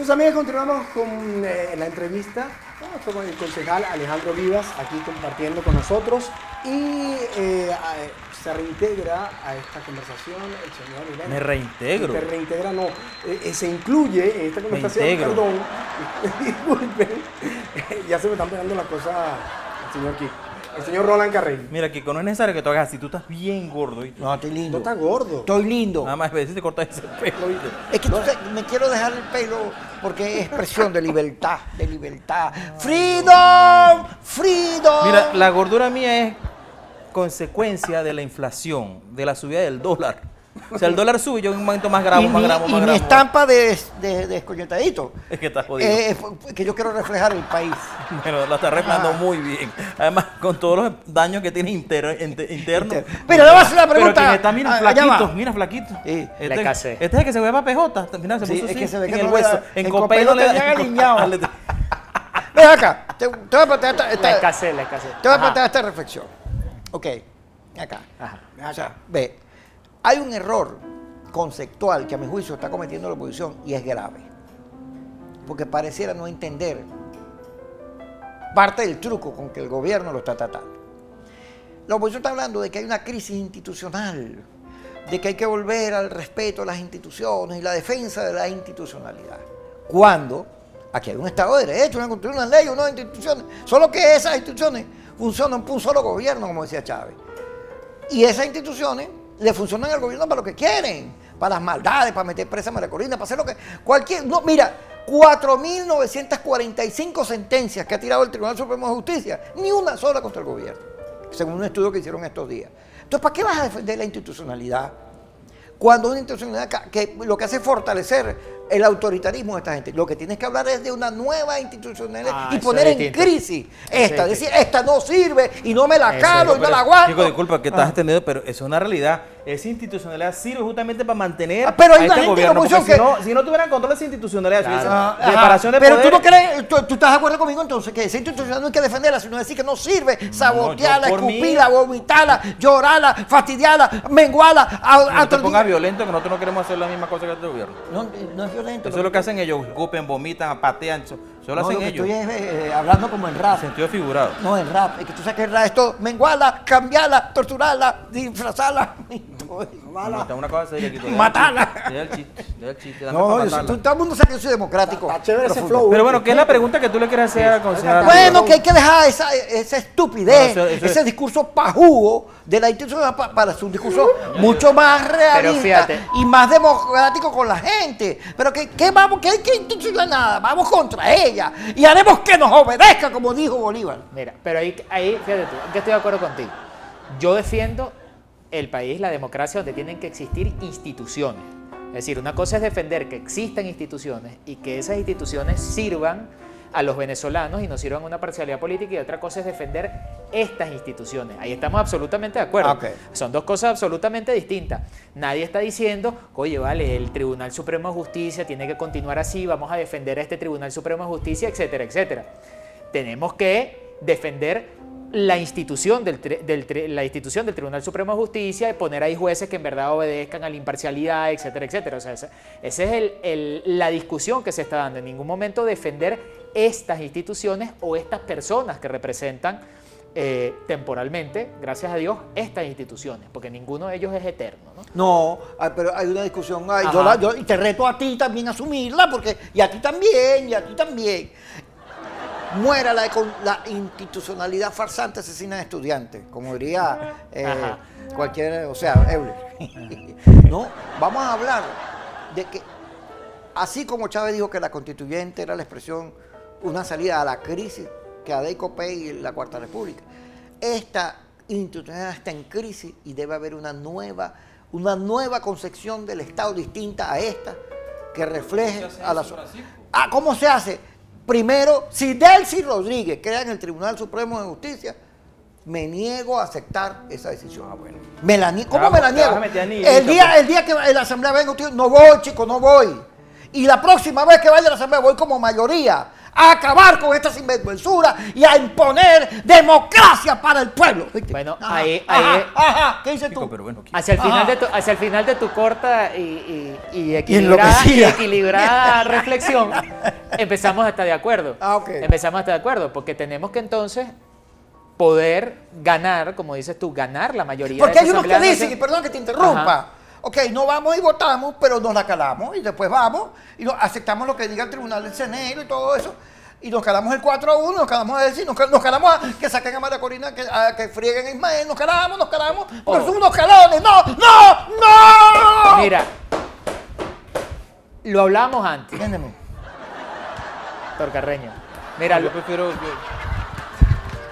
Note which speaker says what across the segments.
Speaker 1: Entonces, amigos, continuamos con la entrevista con el concejal Alejandro Vivas, aquí compartiendo con nosotros. Y se reintegra a esta conversación el señor Iván.
Speaker 2: Me reintegro.
Speaker 1: Se reintegra, no. Se incluye en esta conversación. Perdón. Disculpen. Ya se me están pegando las cosas al señor Kiko. El señor Roland Carrey.
Speaker 2: Mira, Kiko, no es necesario que tú hagas así. Tú estás bien gordo. ¿Viste?
Speaker 3: No, estoy lindo.
Speaker 1: No está gordo.
Speaker 3: Estoy lindo.
Speaker 2: Nada más veces te cortas ese pelo, ¿viste?
Speaker 3: Es que me quiero dejar el pelo porque es expresión de libertad, de libertad. ¡Freedom! ¡Freedom!
Speaker 2: Mira, la gordura mía es consecuencia de la inflación, de la subida del dólar. O sea, el dólar sube, yo en un momento más gramo, más gramo.
Speaker 3: Mi estampa de descoñetadito.
Speaker 2: Es que está jodido.
Speaker 3: Que yo quiero reflejar el país.
Speaker 2: Bueno, la está reflejando muy bien. Además, con todos los daños que tiene internos.
Speaker 3: Pero le voy a hacer una
Speaker 2: Pero
Speaker 3: pregunta.
Speaker 2: quien está, mira, flaquito, mira, flaquito.
Speaker 3: Sí,
Speaker 2: Este,
Speaker 4: casé.
Speaker 2: este es el que se ve para PJ. Mira, se
Speaker 3: Sí,
Speaker 2: puso
Speaker 3: es
Speaker 2: así,
Speaker 3: que se ve
Speaker 2: en
Speaker 3: que
Speaker 2: el
Speaker 3: no
Speaker 2: hueso.
Speaker 3: le da-
Speaker 2: En
Speaker 3: en
Speaker 2: Copey no
Speaker 3: Copey
Speaker 2: le
Speaker 3: no te
Speaker 2: da
Speaker 3: llega aliñado.
Speaker 2: Dale.
Speaker 3: Ven acá. Te voy a plantear
Speaker 4: La escasez, la escasez.
Speaker 3: te voy a
Speaker 4: Ajá.
Speaker 3: plantear esta reflexión. Ok. Acá.
Speaker 4: Ajá.
Speaker 3: O sea, ve. Hay un error conceptual que a mi juicio está cometiendo la oposición y es grave. Porque pareciera no entender parte del truco con que el gobierno lo está tratando. La oposición está hablando de que hay una crisis institucional, de que hay que volver al respeto a las instituciones y la defensa de la institucionalidad. Cuando aquí hay un Estado de Derecho, una constitución, una ley, unas instituciones, solo que esas instituciones funcionan por un solo gobierno, como decía Chávez. Y esas instituciones le funcionan al gobierno para lo que quieren, para las maldades, para meter presa a María Corina, para hacer lo que cualquier. No, mira, 4.945 sentencias que ha tirado el Tribunal Supremo de Justicia, ni una sola contra el gobierno, según un estudio que hicieron estos días. Entonces, ¿para qué vas a defender la institucionalidad? Cuando una institucionalidad que lo que hace es fortalecer el autoritarismo de esta gente. Lo que tienes que hablar es de una nueva institucionalidad y
Speaker 4: eso
Speaker 3: poner
Speaker 4: es
Speaker 3: en
Speaker 4: distinto.
Speaker 3: crisis esta.
Speaker 4: es
Speaker 3: Decir, esta no sirve y no me la
Speaker 4: Eso
Speaker 3: calo
Speaker 4: es.
Speaker 3: y no la aguanto.
Speaker 2: Chico, disculpa que estás entendido, pero eso es una realidad. Esa institucionalidad sirve justamente para mantener
Speaker 3: Pero hay
Speaker 2: a
Speaker 3: una
Speaker 2: este
Speaker 3: gente
Speaker 2: gobierno.
Speaker 3: de la
Speaker 2: Porque
Speaker 3: oposición
Speaker 2: si no tuvieran control de esa institucionalidad, si hubiese
Speaker 3: Ajá.
Speaker 2: separación de
Speaker 3: Pero
Speaker 2: poderes.
Speaker 3: tú no crees, tú estás de acuerdo conmigo entonces que esa institucionalidad no hay que defenderla, sino decir que no sirve, sabotearla,
Speaker 2: yo por mí-
Speaker 3: escupirla, vomitarla, llorarla, fastidiarla, menguarla.
Speaker 2: No te pongas violento, que nosotros no queremos hacer la misma cosa que este gobierno.
Speaker 3: No es violento.
Speaker 2: Eso es lo que hacen ellos, escupen, vomitan, patean, eso lo
Speaker 3: No,
Speaker 2: hacen
Speaker 3: lo que
Speaker 2: ellos.
Speaker 3: estoy es, hablando como en rap.
Speaker 2: Sentido figurado.
Speaker 3: No, en rap. Es que tú sabes que el rap es todo. Menguarla, cambiarla, torturarla, disfrazarla,
Speaker 2: No, una cosa seria aquí.
Speaker 3: matarla.
Speaker 2: Deja el chiste, dame
Speaker 3: No,
Speaker 2: para
Speaker 3: yo soy-
Speaker 2: matarla.
Speaker 3: todo el mundo sabe que yo soy democrático.
Speaker 1: Está chévere ese
Speaker 3: profundo.
Speaker 1: flow.
Speaker 2: Pero bueno, ¿qué es la pregunta que tú le quieres hacer al concejal?
Speaker 3: Bueno, que hay que dejar esa estupidez,
Speaker 2: Bueno, eso
Speaker 3: ese discurso pajugo de la institución para su discurso mucho más realista
Speaker 4: fíjate.
Speaker 3: y más democrático con la gente. Pero que vamos, que hay que institucionar nada, vamos contra ella y haremos que nos obedezca, como dijo Bolívar.
Speaker 4: Mira, pero ahí fíjate tú, que estoy de acuerdo contigo. Yo defiendo el país, la democracia, donde tienen que existir instituciones. Es decir, una cosa es defender que existan instituciones y que esas instituciones sirvan a los venezolanos y no sirvan a una parcialidad política, y otra cosa es defender estas instituciones. Ahí estamos absolutamente de acuerdo.
Speaker 3: Ok.
Speaker 4: Son dos cosas absolutamente distintas. Nadie está diciendo, oye, vale, el Tribunal Supremo de Justicia tiene que continuar así, vamos a defender a este Tribunal Supremo de Justicia, etcétera, etcétera. Tenemos que defender la institución del Tribunal Supremo de Justicia y poner ahí jueces que en verdad obedezcan a la imparcialidad, etcétera, etcétera. O sea, esa es la discusión que se está dando. En ningún momento defender estas instituciones o estas personas que representan temporalmente, gracias a Dios, estas instituciones, porque ninguno de ellos es eterno, ¿no?
Speaker 3: No, pero hay una discusión,
Speaker 4: Ajá.
Speaker 3: y te reto a ti también a asumirla, porque y a ti también, y a ti también. Muera la institucionalidad farsante asesina de estudiantes, como diría
Speaker 4: Ajá.
Speaker 3: cualquier, o sea, Euler. No, vamos a hablar de que, así como Chávez dijo que la constituyente era la expresión, una salida a la crisis que ha de Copey y la Cuarta República, esta institucionalidad está en crisis y debe haber una nueva concepción del Estado distinta a esta, que refleje a la... ¿Cómo se hace? Primero, si Delcy Rodríguez crea en el Tribunal Supremo de Justicia, me niego a aceptar esa decisión.
Speaker 2: Bueno.
Speaker 3: ¿Cómo me la niego?
Speaker 2: vas a meter anillo,
Speaker 3: El día que la Asamblea venga, no voy, chico, no voy. Y la próxima vez que vaya a la Asamblea voy como mayoría a acabar con esta sinvergüenzura y a imponer democracia para el pueblo.
Speaker 4: Bueno,
Speaker 3: Ajá,
Speaker 4: ahí,
Speaker 3: ¿qué dices
Speaker 2: Chico,
Speaker 3: tú?
Speaker 2: pero bueno,
Speaker 4: hacia el final de tu corta y
Speaker 3: enloquecida.
Speaker 4: equilibrada reflexión, empezamos a estar de acuerdo.
Speaker 3: Ok.
Speaker 4: Empezamos a estar de acuerdo, porque tenemos que entonces poder ganar, como dices tú, ganar la mayoría
Speaker 3: Porque
Speaker 4: de
Speaker 3: hay
Speaker 4: esa
Speaker 3: unos que
Speaker 4: Asamblea
Speaker 3: dicen, y
Speaker 4: Nacional.
Speaker 3: perdón que te interrumpa,
Speaker 4: Ajá.
Speaker 3: ok, no vamos y votamos, pero nos la calamos y después vamos y aceptamos lo que diga el tribunal del CNE y todo eso. Y nos calamos el 4-1, nos calamos a decir, nos calamos a que saquen a María Corina, que frieguen a Ismael, nos calamos, porque son unos calones. ¡No!
Speaker 4: Mira, lo hablamos antes,
Speaker 3: Entiéndeme.
Speaker 4: doctor Carreño. Mira,
Speaker 2: yo prefiero...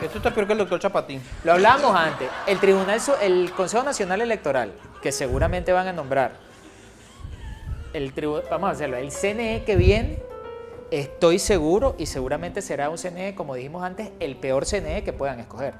Speaker 2: Esto está peor que el doctor Chapatín.
Speaker 4: lo hablamos antes. El Consejo Nacional Electoral, que seguramente van a nombrar, vamos a hacerlo, el CNE que viene, estoy seguro, y seguramente será un CNE, como dijimos antes, el peor CNE que puedan escoger.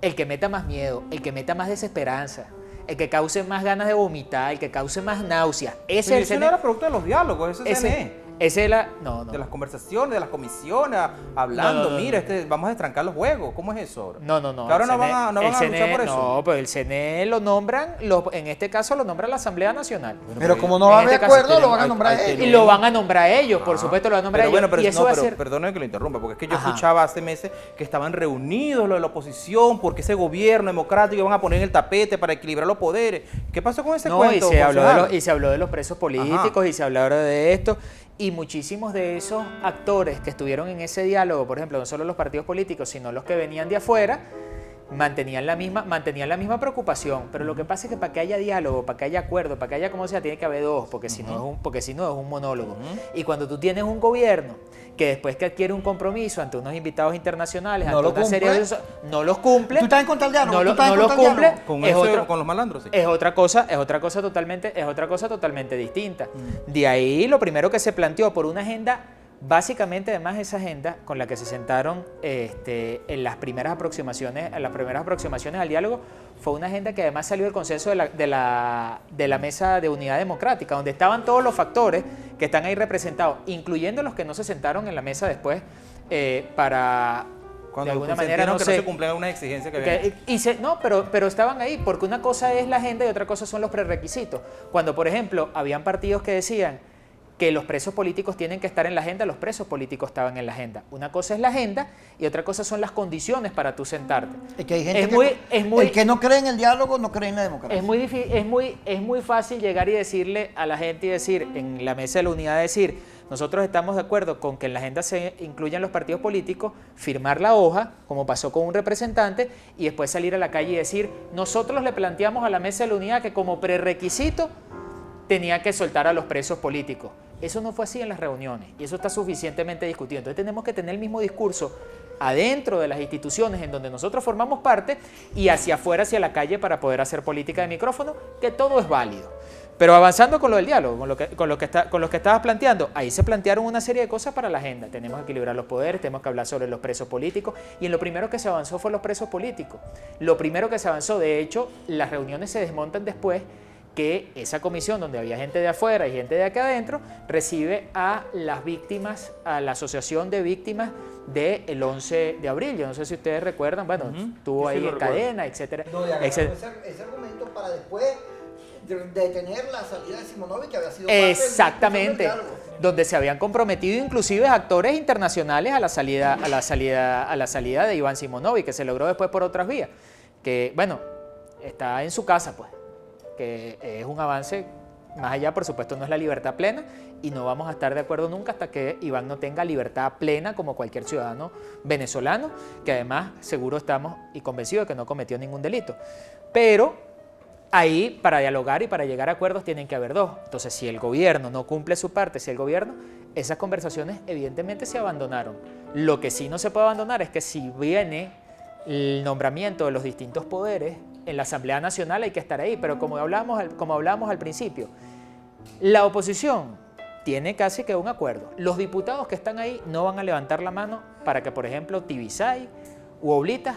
Speaker 4: El que meta más miedo, el que meta más desesperanza, el que cause más ganas de vomitar, el que cause más náuseas. Ese es el
Speaker 2: Ese no
Speaker 4: CNE.
Speaker 2: era producto de los diálogos, ese CNE.
Speaker 4: Ese es la... No.
Speaker 2: De las conversaciones, de las comisiones, hablando,
Speaker 4: No.
Speaker 2: mira, vamos a destrancar los juegos. ¿Cómo es eso ahora?
Speaker 4: No.
Speaker 2: Que ahora no
Speaker 4: el
Speaker 2: van a
Speaker 4: CNE
Speaker 2: luchar por eso.
Speaker 4: No, pero el CNE lo nombran, en este caso lo nombra la Asamblea Nacional.
Speaker 3: Pero como no va a
Speaker 4: En
Speaker 3: haber
Speaker 4: este caso
Speaker 3: acuerdo, lo van a
Speaker 2: hay-
Speaker 3: nombrar
Speaker 2: hay-
Speaker 3: ellos.
Speaker 4: Y lo van a nombrar ellos, por supuesto lo van a nombrar
Speaker 2: Pero
Speaker 4: ellos.
Speaker 2: bueno, pero,
Speaker 4: y eso va a ser...
Speaker 2: perdóneme que lo interrumpa, porque es que yo
Speaker 4: Ajá.
Speaker 2: escuchaba hace meses que estaban reunidos los de la oposición porque ese gobierno democrático iban a poner en el tapete para equilibrar los poderes. ¿Qué pasó con ese
Speaker 4: No,
Speaker 2: cuento?
Speaker 4: y se
Speaker 2: concejal?
Speaker 4: habló de los presos políticos, y se habló ahora de esto. Y muchísimos de esos actores que estuvieron en ese diálogo, por ejemplo, no solo los partidos políticos, sino los que venían de afuera, mantenían la misma preocupación. Pero lo que pasa es que para que haya diálogo, para que haya acuerdo, para que haya como sea, tiene que haber dos, porque si no es un monólogo. Y cuando tú tienes un gobierno que después que adquiere un compromiso ante unos invitados internacionales,
Speaker 3: No
Speaker 4: ante
Speaker 3: lo
Speaker 4: una serie de
Speaker 3: cumple.
Speaker 4: no los cumple.
Speaker 3: ¿Tú estás en contra del diálogo?
Speaker 4: No
Speaker 3: ¿Tú
Speaker 4: lo,
Speaker 3: estás en
Speaker 4: no lo
Speaker 3: contra del
Speaker 4: cumple.
Speaker 3: diálogo?
Speaker 2: Con,
Speaker 4: es
Speaker 2: eso,
Speaker 4: otra-
Speaker 2: con los malandros, sí.
Speaker 4: es otra cosa totalmente distinta. De ahí lo primero que se planteó por una agenda, básicamente además esa agenda con la que se sentaron en las primeras aproximaciones al diálogo, fue una agenda que además salió del consenso de la Mesa de Unidad Democrática, donde estaban todos los factores que están ahí representados, incluyendo los que no se sentaron en la mesa después para...
Speaker 2: Cuando
Speaker 4: de alguna
Speaker 2: sintieron
Speaker 4: manera, no
Speaker 2: que
Speaker 4: sé,
Speaker 2: no se cumplían unas exigencias que habían.
Speaker 4: no, pero estaban ahí, porque una cosa es la agenda y otra cosa son los prerequisitos. Cuando, por ejemplo, habían partidos que decían que los presos políticos tienen que estar en la agenda, los presos políticos estaban en la agenda. Una cosa es la agenda y otra cosa son las condiciones para tú sentarte.
Speaker 3: Es que hay gente
Speaker 4: El
Speaker 3: que no cree en el diálogo no cree en la democracia.
Speaker 4: es muy fácil llegar y decirle a la gente y decir, en la mesa de la unidad, decir, nosotros estamos de acuerdo con que en la agenda se incluyan los partidos políticos, firmar la hoja, como pasó con un representante, y después salir a la calle y decir, nosotros le planteamos a la mesa de la unidad que como prerequisito tenía que soltar a los presos políticos. Eso no fue así en las reuniones y eso está suficientemente discutido. Entonces tenemos que tener el mismo discurso adentro de las instituciones en donde nosotros formamos parte y hacia afuera, hacia la calle, para poder hacer política de micrófono, que todo es válido. Pero avanzando con lo del diálogo, con lo que estabas planteando, ahí se plantearon una serie de cosas para la agenda. Tenemos que equilibrar los poderes, tenemos que hablar sobre los presos políticos, y en lo primero que se avanzó fue los presos políticos. Lo primero que se avanzó, de hecho, las reuniones se desmontan después que esa comisión, donde había gente de afuera y gente de acá adentro, recibe a las víctimas, a la asociación de víctimas del 11 de abril. Yo no sé si ustedes recuerdan, bueno, estuvo
Speaker 2: Sí,
Speaker 4: ahí
Speaker 2: lo
Speaker 4: en
Speaker 2: recuerdo.
Speaker 4: cadena, etcétera.
Speaker 3: No, y agarró
Speaker 4: etcétera.
Speaker 3: ese argumento para después detener la salida de Simonovic, que había sido parte del
Speaker 4: Exactamente,
Speaker 3: diálogo.
Speaker 4: donde se habían comprometido inclusive actores internacionales a la salida de Iván Simonovic, que se logró después por otras vías, que bueno, está en su casa, pues, que es un avance. Más allá, por supuesto, no es la libertad plena y no vamos a estar de acuerdo nunca hasta que Iván no tenga libertad plena como cualquier ciudadano venezolano, que además seguro estamos y convencidos de que no cometió ningún delito. Pero ahí, para dialogar y para llegar a acuerdos, tienen que haber dos. Entonces, si el gobierno no cumple su parte, esas conversaciones evidentemente se abandonaron. Lo que sí no se puede abandonar es que si viene el nombramiento de los distintos poderes, en la Asamblea Nacional hay que estar ahí, pero como hablábamos al principio, la oposición tiene casi que un acuerdo. Los diputados que están ahí no van a levantar la mano para que, por ejemplo, Tibisay u Oblitas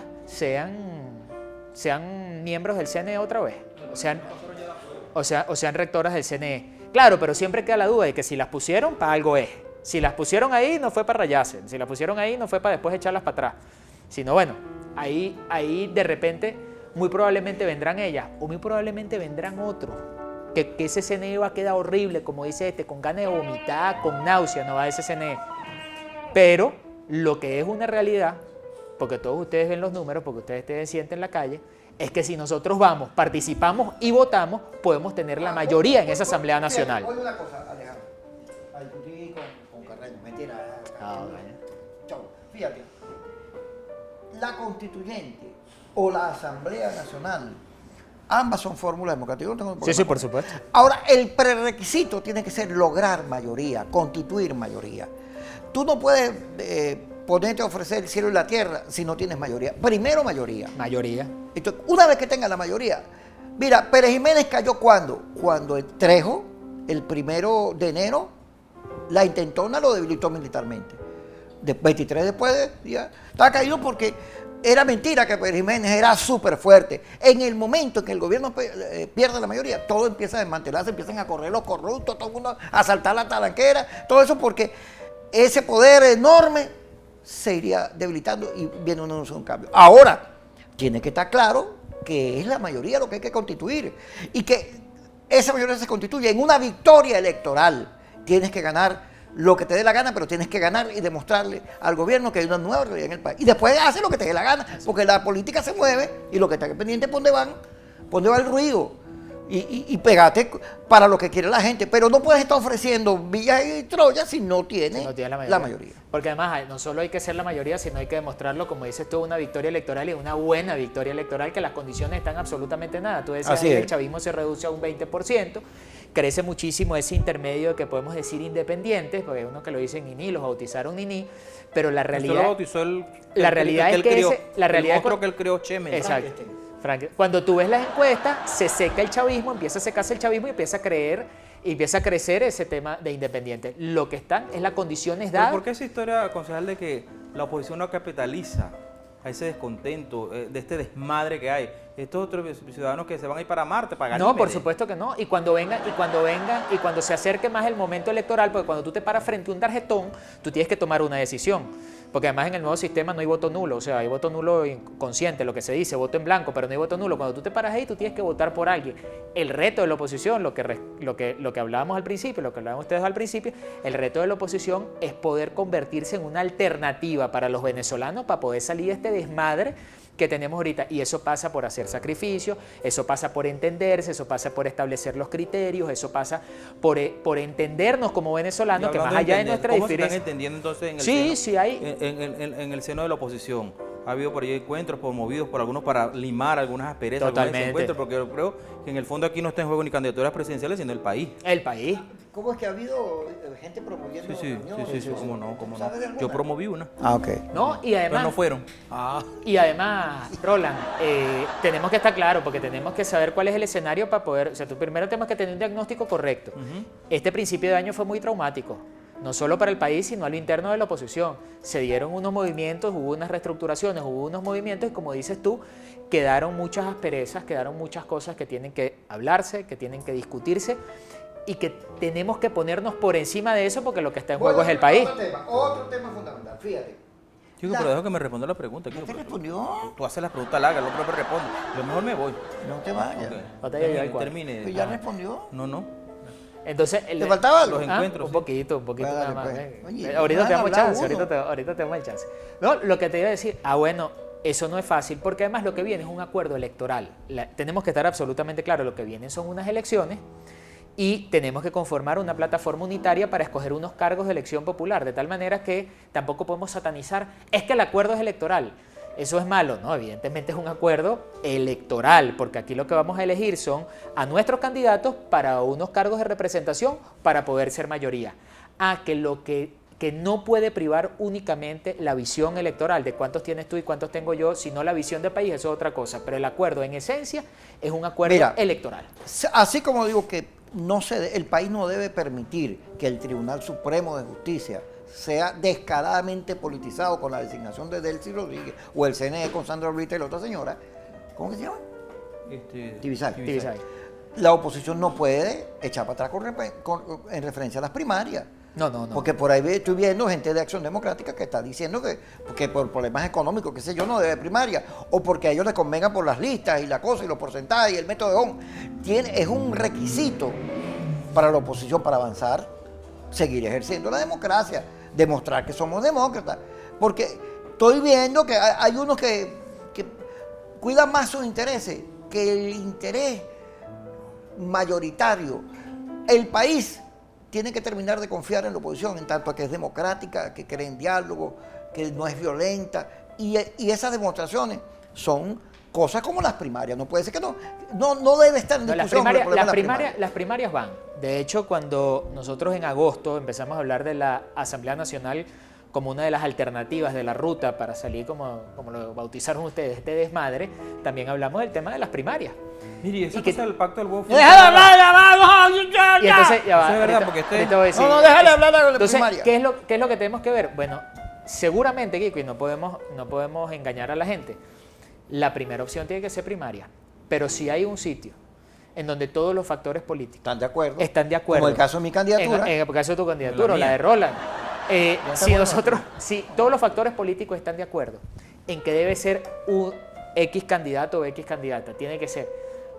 Speaker 4: sean miembros del CNE otra vez, o sean rectoras del CNE. Claro, pero siempre queda la duda de que si las pusieron, para algo es. Si las pusieron ahí, no fue para rayarse. Si las pusieron ahí, no fue para después echarlas para atrás. Sino, bueno, ahí de repente, muy probablemente vendrán ellas, o muy probablemente vendrán otros. Que ese CNE va a quedar horrible, como dice con ganas de vomitar, con náusea, no va ese CNE. Pero lo que es una realidad, porque todos ustedes ven los números, porque ustedes se sienten en la calle, es que si nosotros vamos, participamos y votamos, podemos tener la mayoría en esa Asamblea Nacional.
Speaker 3: Oye una cosa, Alejandro, a discutir con Carreño, mentira. Chau, fíjate, la constituyente o la Asamblea Nacional, ambas son fórmulas democráticas. No tengo problema.
Speaker 4: Sí, por supuesto.
Speaker 3: Ahora, el prerequisito tiene que ser lograr mayoría, constituir mayoría. Tú no puedes ponerte a ofrecer el cielo y la tierra si no tienes mayoría. Primero mayoría.
Speaker 4: Mayoría.
Speaker 3: Entonces, una vez que tenga la mayoría, mira, Pérez Jiménez cayó ¿cuándo? Cuando el Trejo, el 1 de enero, la intentona lo debilitó militarmente. 23 después, ya estaba caído porque era mentira que Pérez Jiménez era súper fuerte. En el momento en que el gobierno pierde la mayoría, todo empieza a desmantelarse, empiezan a correr los corruptos, todo el mundo a saltar la talanquera, todo eso porque ese poder enorme se iría debilitando y viene un cambio. Ahora, tiene que estar claro que es la mayoría lo que hay que constituir y que esa mayoría se constituye en una victoria electoral. Tienes que ganar lo que te dé la gana, pero tienes que ganar y demostrarle al gobierno que hay una nueva realidad en el país. Y después hace lo que te dé la gana, porque la política se mueve y lo que está pendiente es por dónde va el ruido. Y pegate para lo que quiere la gente. Pero no puedes estar ofreciendo villas y Troya si no tienes la mayoría.
Speaker 4: Porque además no solo hay que ser la mayoría, sino hay que demostrarlo, como dices tú, una victoria electoral y una buena victoria electoral, que las condiciones están absolutamente nada. Tú decías que el chavismo se reduce a un 20%, crece muchísimo ese intermedio de que podemos decir independientes, porque hay unos que lo dicen Nini, los bautizaron Nini, pero la realidad...
Speaker 2: Esto lo bautizó
Speaker 4: la realidad es que
Speaker 2: el monstruo que él creó Cheme.
Speaker 4: Exacto. Cuando tú ves las encuestas, se seca el chavismo, empieza a secarse el chavismo y empieza a crecer ese tema de independiente. Lo que están es las condiciones dadas.
Speaker 2: ¿Por qué esa historia, concejal, de que la oposición no capitaliza a ese descontento, de este desmadre que hay? Estos otros ciudadanos que se van a ir para Marte, para Ganímedes.
Speaker 4: No, por supuesto que no. Y cuando cuando se acerque más el momento electoral, porque cuando tú te paras frente a un tarjetón, tú tienes que tomar una decisión. Porque además en el nuevo sistema no hay voto nulo, o sea, hay voto nulo inconsciente, lo que se dice, voto en blanco, pero no hay voto nulo. Cuando tú te paras ahí, tú tienes que votar por alguien. El reto de la oposición, lo que hablábamos al principio, lo que hablaban ustedes al principio, el reto de la oposición es poder convertirse en una alternativa para los venezolanos para poder salir de este desmadre que tenemos ahorita, y eso pasa por hacer sacrificios, eso pasa por entenderse, eso pasa por establecer los criterios, eso pasa por entendernos como venezolanos, que más allá de nuestra
Speaker 2: ¿Cómo
Speaker 4: diferencia...
Speaker 2: se están entendiendo entonces en el
Speaker 4: sí,
Speaker 2: seno,
Speaker 4: sí hay...
Speaker 2: en el seno de la oposición? Ha habido por ahí encuentros promovidos por algunos para limar algunas asperezas,
Speaker 4: Totalmente.
Speaker 2: algunos desencuentros, porque yo creo que en el fondo aquí no está en juego ni candidaturas presidenciales, sino el país.
Speaker 4: El país.
Speaker 3: ¿Cómo es que ha habido gente promoviendo reuniones?
Speaker 2: Cómo no.
Speaker 3: ¿Sabes de alguna?
Speaker 2: Yo promoví una,
Speaker 3: Ah, ok.
Speaker 4: ¿No? Y además...
Speaker 2: pero no fueron.
Speaker 4: Y además, Roland, tenemos que estar claros porque tenemos que saber cuál es el escenario para poder... O sea, tú primero tenemos que tener un diagnóstico correcto. Este principio de año fue muy traumático, no solo para el país, sino a lo interno de la oposición. Se dieron unos movimientos, hubo unas reestructuraciones, hubo unos movimientos y, como dices tú, quedaron muchas asperezas, quedaron muchas cosas que tienen que hablarse, que tienen que discutirse y que tenemos que ponernos por encima de eso porque lo que está en juego es el país.
Speaker 3: Otro tema fundamental, fíjate.
Speaker 2: Chico, pero dejo que me responda la pregunta.
Speaker 3: ¿Ya te respondió?
Speaker 2: Tú haces las preguntas largas, el otro me responde. Yo mejor me voy.
Speaker 3: No te vayas.
Speaker 2: Ok.
Speaker 4: Batalla de cuál.
Speaker 2: Termine.
Speaker 3: Pues ya respondió.
Speaker 2: No.
Speaker 4: Entonces,
Speaker 3: ¿Te faltaba algo?
Speaker 2: Los encuentros,
Speaker 4: un
Speaker 2: sí.
Speaker 4: poquito
Speaker 3: Pues
Speaker 4: nada
Speaker 3: dale,
Speaker 4: más.
Speaker 3: pues. Oye,
Speaker 4: Ahorita te damos
Speaker 3: hablar
Speaker 4: chance,
Speaker 3: uno.
Speaker 4: ahorita te damos el chance. No, lo que te iba a decir, bueno, eso no es fácil, porque además lo que viene es un acuerdo electoral. Tenemos que estar absolutamente claros, lo que vienen son unas elecciones y tenemos que conformar una plataforma unitaria para escoger unos cargos de elección popular, de tal manera que tampoco podemos satanizar, es que el acuerdo es electoral. Eso es malo, ¿no? Evidentemente es un acuerdo electoral, porque aquí lo que vamos a elegir son a nuestros candidatos para unos cargos de representación para poder ser mayoría. Que no puede privar únicamente la visión electoral de cuántos tienes tú y cuántos tengo yo, sino la visión de país, eso es otra cosa. Pero el acuerdo en esencia es un acuerdo electoral.
Speaker 3: Así como digo que el país no debe permitir que el Tribunal Supremo de Justicia sea descaradamente politizado con la designación de Delcy Rodríguez o el CNE con Sandra Brita y la otra señora, ¿cómo que se llama? Tibisay. La oposición no puede echar para atrás en referencia a las primarias.
Speaker 4: No, no, no.
Speaker 3: Porque por ahí estoy viendo gente de Acción Democrática que está diciendo que por problemas económicos, qué sé yo, no debe primaria, o porque a ellos les convenga por las listas y la cosa y los porcentajes y el método de Ohm. Es un requisito para la oposición para avanzar, seguir ejerciendo la democracia, demostrar que somos demócratas. Porque estoy viendo que hay unos que cuidan más sus intereses que el interés mayoritario. El país tiene que terminar de confiar en la oposición, en tanto que es democrática, que cree en diálogo, que no es violenta. Y esas demostraciones son cosas como las primarias. No puede ser que no debe estar en discusión.
Speaker 4: Las primarias van. De hecho, cuando nosotros en agosto empezamos a hablar de la Asamblea Nacional como una de las alternativas de la ruta para salir, como lo bautizaron ustedes, este desmadre, también hablamos del tema de las primarias.
Speaker 2: Mire, eso es el pacto del buen
Speaker 3: ¡Déjale hablar, ya!
Speaker 4: Y entonces, ya va,
Speaker 2: Eso es verdad,
Speaker 4: ahorita-
Speaker 2: porque
Speaker 4: ahorita voy a decir.
Speaker 3: No, déjale hablar a la
Speaker 4: Entonces,
Speaker 3: primaria.
Speaker 4: ¿qué es lo que tenemos que ver? Bueno, seguramente, Kiko, y no podemos engañar a la gente, la primera opción tiene que ser primaria, pero si hay un sitio en donde todos los factores políticos
Speaker 3: ¿Están de acuerdo?
Speaker 4: están de acuerdo.
Speaker 3: Como el caso de mi candidatura.
Speaker 4: En el caso de tu candidatura,
Speaker 2: La
Speaker 4: o la
Speaker 2: mía.
Speaker 4: de Roland. Si todos los factores políticos están de acuerdo en que debe ser un X candidato o X candidata, tiene que ser.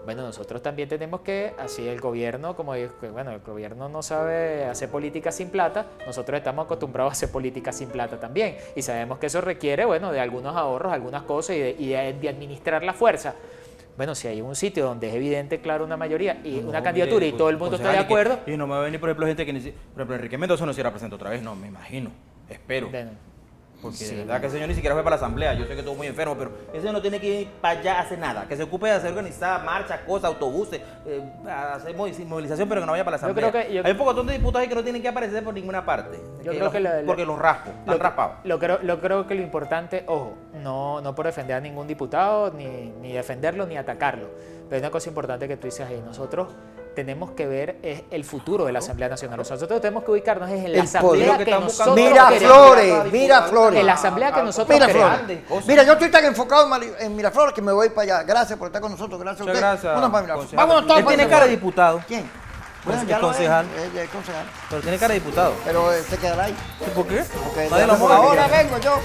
Speaker 4: Bueno, nosotros también tenemos que, así el gobierno, como digo, que, bueno, el gobierno no sabe hacer política sin plata, nosotros estamos acostumbrados a hacer política sin plata también. Y sabemos que eso requiere, bueno, de algunos ahorros, algunas cosas y de administrar la fuerza. Bueno, si hay un sitio donde es evidente, claro, una mayoría y una candidatura
Speaker 2: mire,
Speaker 4: y todo el mundo está de
Speaker 2: concejal,
Speaker 4: acuerdo.
Speaker 2: Y no me va a venir, por ejemplo, gente que... Por ejemplo, Enrique Mendoza no se irá a presentar otra vez, no, me imagino. Espero. Porque
Speaker 4: Sí,
Speaker 2: de verdad que el señor ni siquiera fue para la asamblea. Yo sé que estuvo muy enfermo, pero ese no tiene que ir para allá a hacer nada. Que se ocupe de hacer organizar marchas, cosas, autobuses, hacer movilización, pero que no vaya para la asamblea. Hay un poco de diputados ahí que no tienen que aparecer por ninguna parte. Porque los raspo, están raspados.
Speaker 4: Creo que lo importante, ojo, no por defender a ningún diputado, ni defenderlo, ni atacarlo. Pero hay una cosa importante que tú dices ahí. Nosotros tenemos que ver es el futuro de la Asamblea Nacional. Nosotros tenemos que ubicarnos en la asamblea que nosotros
Speaker 3: Miraflores, Miraflores.
Speaker 4: En la asamblea que nosotros queremos.
Speaker 3: Mira, yo estoy tan enfocado en Miraflores que me voy para allá. Gracias por estar con nosotros. Gracias a
Speaker 2: Muchas
Speaker 3: ustedes.
Speaker 2: gracias,
Speaker 3: Vámonos para Miraflores.
Speaker 2: concejal.
Speaker 3: Vámonos todos
Speaker 2: Él
Speaker 3: para
Speaker 2: tiene
Speaker 3: Miraflores.
Speaker 2: cara de diputado.
Speaker 3: ¿Quién?
Speaker 2: Pues
Speaker 3: Bueno,
Speaker 2: es
Speaker 3: ya lo
Speaker 2: concejal.
Speaker 3: es concejal.
Speaker 2: Pero tiene cara de diputado.
Speaker 3: Pero se quedará ahí.
Speaker 2: ¿Por qué?
Speaker 3: Porque
Speaker 2: Nadie lo mueve.
Speaker 3: ahora vengo yo.